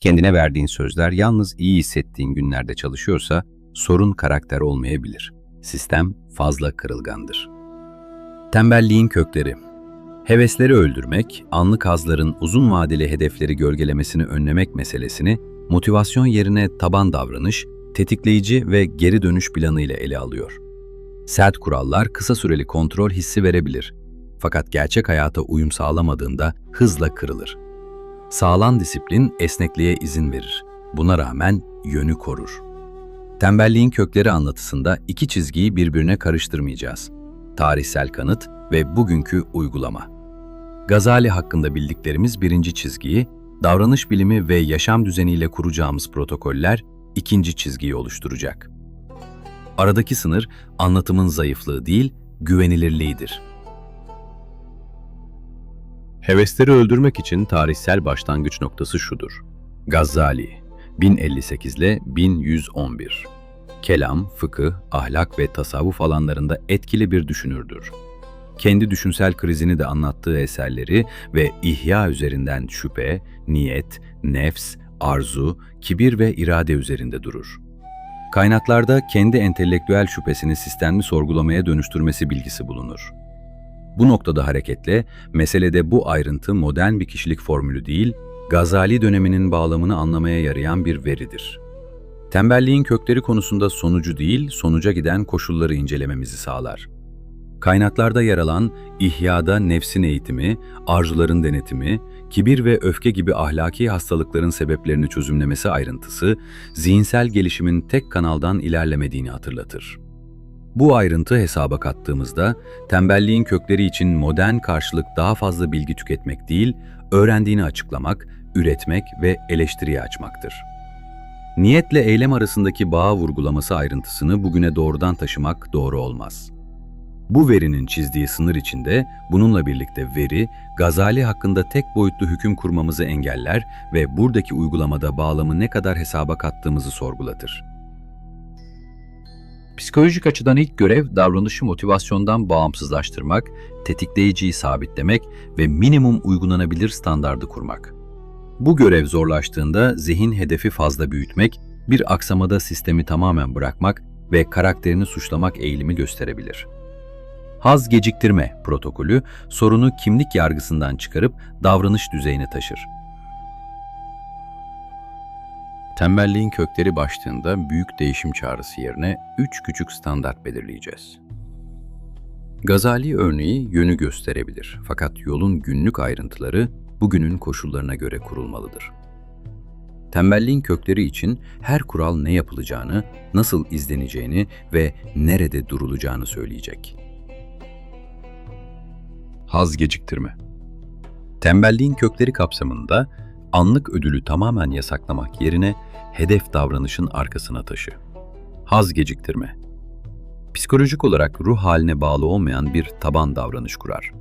Kendine verdiğin sözler yalnız iyi hissettiğin günlerde çalışıyorsa sorun karakter olmayabilir. Sistem fazla kırılgandır. Tembelliğin kökleri. Hevesleri öldürmek, anlık hazların uzun vadeli hedefleri gölgelemesini önlemek meselesini motivasyon yerine taban davranış, tetikleyici ve geri dönüş planı ile ele alıyor. Sert kurallar kısa süreli kontrol hissi verebilir. Fakat gerçek hayata uyum sağlamadığında hızla kırılır. Sağlam disiplin esnekliğe izin verir. Buna rağmen yönü korur. Tembelliğin kökleri anlatısında iki çizgiyi birbirine karıştırmayacağız. Tarihsel kanıt ve bugünkü uygulama. Gazali hakkında bildiklerimiz birinci çizgiyi, davranış bilimi ve yaşam düzeniyle kuracağımız protokoller ikinci çizgiyi oluşturacak. Aradaki sınır anlatımın zayıflığı değil, güvenilirliğidir. Hevesleri öldürmek için tarihsel başlangıç noktası şudur. Gazali, 1058 ile 1111. Kelam, fıkıh, ahlak ve tasavvuf alanlarında etkili bir düşünürdür. Kendi düşünsel krizini de anlattığı eserleri ve ihya üzerinden şüphe, niyet, nefs, arzu, kibir ve irade üzerinde durur. Kaynaklarda kendi entelektüel şüphesini sistemli sorgulamaya dönüştürmesi bilgisi bulunur. Bu noktada hareketle, meselede bu ayrıntı modern bir kişilik formülü değil, Gazali döneminin bağlamını anlamaya yarayan bir veridir. Tembelliğin kökleri konusunda sonucu değil, sonuca giden koşulları incelememizi sağlar. Kaynaklarda yer alan İhya'da nefsin eğitimi, arzuların denetimi, kibir ve öfke gibi ahlaki hastalıkların sebeplerini çözümlemesi ayrıntısı, zihinsel gelişimin tek kanaldan ilerlemediğini hatırlatır. Bu ayrıntı hesaba kattığımızda, tembelliğin kökleri için modern karşılık daha fazla bilgi tüketmek değil, öğrendiğini açıklamak, üretmek ve eleştiriye açmaktır. Niyetle eylem arasındaki bağı vurgulaması ayrıntısını bugüne doğrudan taşımak doğru olmaz. Bu verinin çizdiği sınır içinde, bununla birlikte veri, Gazali hakkında tek boyutlu hüküm kurmamızı engeller ve buradaki uygulamada bağlamı ne kadar hesaba kattığımızı sorgulatır. Psikolojik açıdan ilk görev, davranışı motivasyondan bağımsızlaştırmak, tetikleyiciyi sabitlemek ve minimum uygulanabilir standardı kurmak. Bu görev zorlaştığında zihin hedefi fazla büyütmek, bir aksamada sistemi tamamen bırakmak ve karakterini suçlamak eğilimi gösterebilir. Haz geciktirme protokolü, sorunu kimlik yargısından çıkarıp davranış düzeyine taşır. Tembelliğin kökleri başlığında büyük değişim çağrısı yerine 3 küçük standart belirleyeceğiz. Gazali örneği yönü gösterebilir, fakat yolun günlük ayrıntıları bugünün koşullarına göre kurulmalıdır. Tembelliğin kökleri için her kural ne yapılacağını, nasıl izleneceğini ve nerede durulacağını söyleyecek. Haz geciktirme. Tembelliğin kökleri kapsamında anlık ödülü tamamen yasaklamak yerine hedef davranışın arkasına taşı. Haz geciktirme. Psikolojik olarak ruh haline bağlı olmayan bir taban davranış kurar.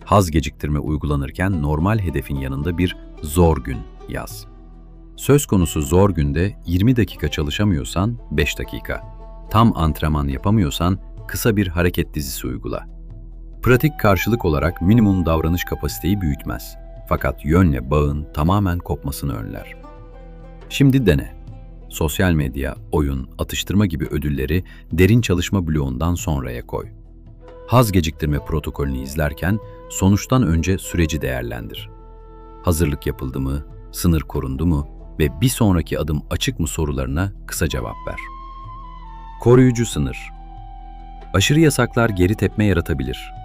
Haz geciktirme uygulanırken normal hedefin yanında bir zor gün yaz. Söz konusu zor günde 20 dakika çalışamıyorsan 5 dakika, tam antrenman yapamıyorsan kısa bir hareket dizisi uygula. Pratik karşılık olarak minimum davranış kapasiteyi büyütmez. Fakat yönle bağın tamamen kopmasını önler. Şimdi dene. Sosyal medya, oyun, atıştırma gibi ödülleri derin çalışma bloğundan sonraya koy. Haz geciktirme protokolünü izlerken sonuçtan önce süreci değerlendir. Hazırlık yapıldı mı, sınır korundu mu ve bir sonraki adım açık mı sorularına kısa cevap ver. Koruyucu sınır. Aşırı yasaklar geri tepme yaratabilir.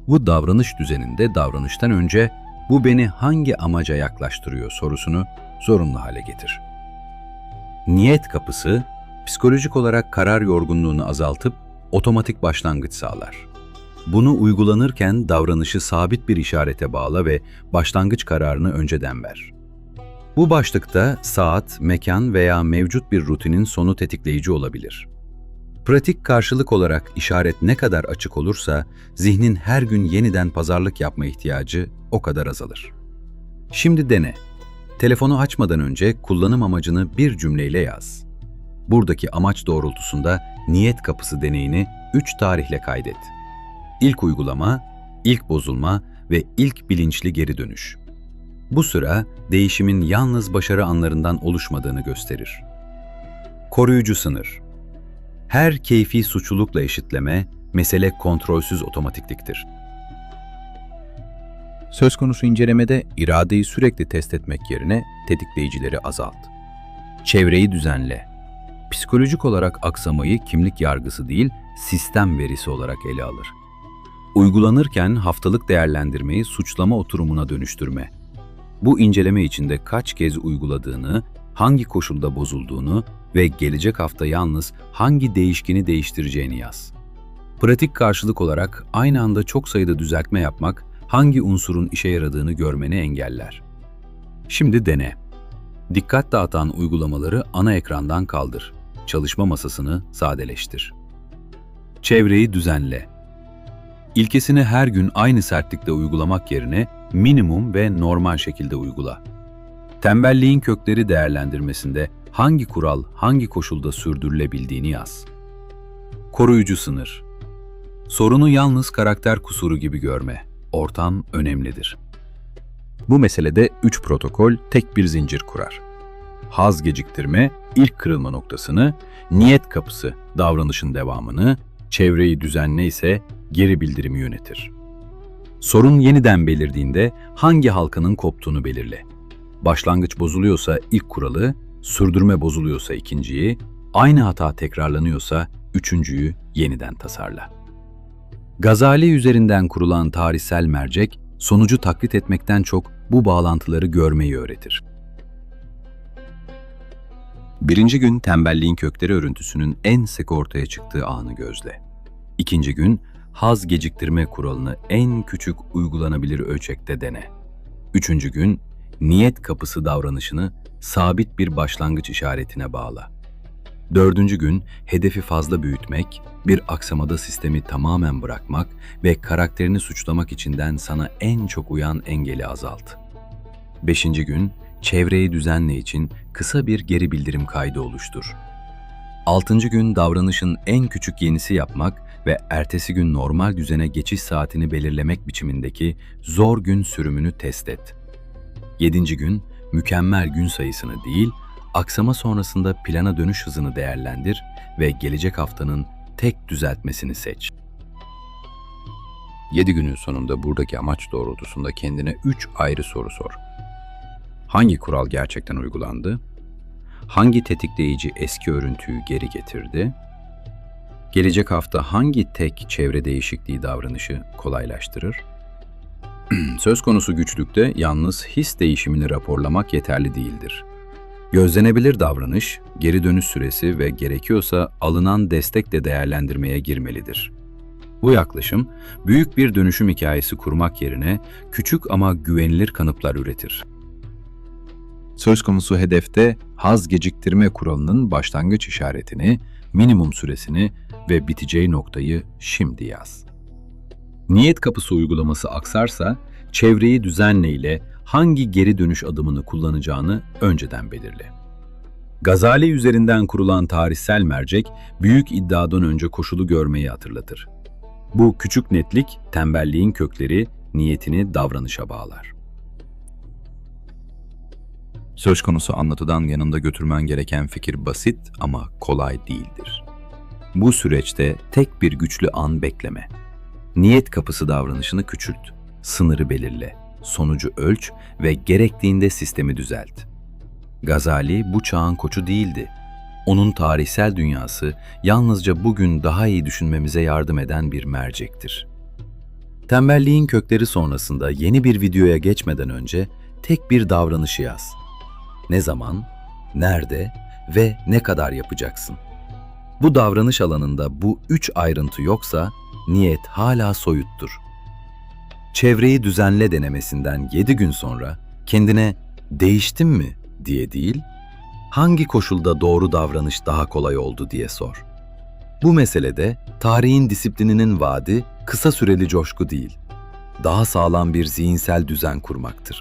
Bu davranış düzeninde davranıştan önce bu beni hangi amaca yaklaştırıyor sorusunu zorunlu hale getir. Niyet kapısı, psikolojik olarak karar yorgunluğunu azaltıp otomatik başlangıç sağlar. Bunu uygulanırken davranışı sabit bir işarete bağla ve başlangıç kararını önceden ver. Bu başlıkta saat, mekan veya mevcut bir rutinin sonu tetikleyici olabilir. Pratik karşılık olarak işaret ne kadar açık olursa, zihnin her gün yeniden pazarlık yapma ihtiyacı o kadar azalır. Şimdi dene. Telefonu açmadan önce kullanım amacını bir cümleyle yaz. Buradaki amaç doğrultusunda niyet kapısı deneyini 3 tarihle kaydet. İlk uygulama, ilk bozulma ve ilk bilinçli geri dönüş. Bu süre değişimin yalnız başarı anlarından oluşmadığını gösterir. Koruyucu sınır. Her keyfi suçlulukla eşitleme, mesele kontrolsüz otomatikliktir. Söz konusu incelemede iradeyi sürekli test etmek yerine tetikleyicileri azalt. Çevreyi düzenle. Psikolojik olarak aksamayı kimlik yargısı değil, sistem verisi olarak ele alır. Uygulanırken haftalık değerlendirmeyi suçlama oturumuna dönüştürme. Bu inceleme içinde kaç kez uyguladığını, hangi koşulda bozulduğunu ve gelecek hafta yalnız hangi değişkeni değiştireceğini yaz. Pratik karşılık olarak aynı anda çok sayıda düzeltme yapmak, hangi unsurun işe yaradığını görmeni engeller. Şimdi dene. Dikkat dağıtan uygulamaları ana ekrandan kaldır. Çalışma masasını sadeleştir. Çevreyi düzenle. İlkesini her gün aynı sertlikte uygulamak yerine minimum ve normal şekilde uygula. Tembelliğin kökleri değerlendirmesinde hangi kural, hangi koşulda sürdürülebildiğini yaz. Koruyucu sınır. Sorunu yalnız karakter kusuru gibi görme. Ortam önemlidir. Bu meselede 3 protokol tek bir zincir kurar. Haz geciktirme, ilk kırılma noktasını, niyet kapısı, davranışın devamını, çevreyi düzenle ise geri bildirimi yönetir. Sorun yeniden belirdiğinde hangi halkanın koptuğunu belirle. Başlangıç bozuluyorsa ilk kuralı, sürdürme bozuluyorsa ikinciyi, aynı hata tekrarlanıyorsa üçüncüyü yeniden tasarla. Gazali üzerinden kurulan tarihsel mercek, sonucu taklit etmekten çok bu bağlantıları görmeyi öğretir. Birinci gün tembelliğin kökleri örüntüsünün en sık ortaya çıktığı anı gözle. İkinci gün haz geciktirme kuralını en küçük uygulanabilir ölçekte dene. Üçüncü gün niyet kapısı davranışını sabit bir başlangıç işaretine bağla. Dördüncü gün hedefi fazla büyütmek, bir aksamada sistemi tamamen bırakmak ve karakterini suçlamak içinden sana en çok uyan engeli azalt. Beşinci gün çevreyi düzenle için kısa bir geri bildirim kaydı oluştur. Altıncı gün davranışın en küçük yenisi yapmak ve ertesi gün normal düzene geçiş saatini belirlemek biçimindeki zor gün sürümünü test et. Yedinci gün mükemmel gün sayısını değil, aksama sonrasında plana dönüş hızını değerlendir ve gelecek haftanın tek düzeltmesini seç. 7 günün sonunda buradaki amaç doğrultusunda kendine 3 ayrı soru sor. Hangi kural gerçekten uygulandı? Hangi tetikleyici eski örüntüyü geri getirdi? Gelecek hafta hangi tek çevre değişikliği davranışı kolaylaştırır? Söz konusu güçlükte yalnız his değişimini raporlamak yeterli değildir. Gözlenebilir davranış, geri dönüş süresi ve gerekiyorsa alınan destek de değerlendirmeye girmelidir. Bu yaklaşım, büyük bir dönüşüm hikayesi kurmak yerine küçük ama güvenilir kanıtlar üretir. Söz konusu hedefte haz geciktirme kuralının başlangıç işaretini, minimum süresini ve biteceği noktayı şimdi yaz. Niyet kapısı uygulaması aksarsa, çevreyi düzenle ile hangi geri dönüş adımını kullanacağını önceden belirle. Gazali üzerinden kurulan tarihsel mercek, büyük iddiadan önce koşulu görmeyi hatırlatır. Bu küçük netlik, tembelliğin kökleri, niyetini davranışa bağlar. Söz konusu anlatıdan yanında götürmen gereken fikir basit ama kolay değildir. Bu süreçte tek bir güçlü an bekleme. Niyet kapısı davranışını küçült, sınırı belirle, sonucu ölç ve gerektiğinde sistemi düzelt. Gazali bu çağın koçu değildi. Onun tarihsel dünyası yalnızca bugün daha iyi düşünmemize yardım eden bir mercektir. Tembelliğin kökleri sonrasında yeni bir videoya geçmeden önce tek bir davranışı yaz. Ne zaman, nerede ve ne kadar yapacaksın? Bu davranış alanında bu 3 ayrıntı yoksa niyet hala soyuttur. Çevreyi düzenle denemesinden 7 gün sonra kendine değiştim mi diye değil, hangi koşulda doğru davranış daha kolay oldu diye sor. Bu meselede tarihin disiplininin vaadi kısa süreli coşku değil, daha sağlam bir zihinsel düzen kurmaktır.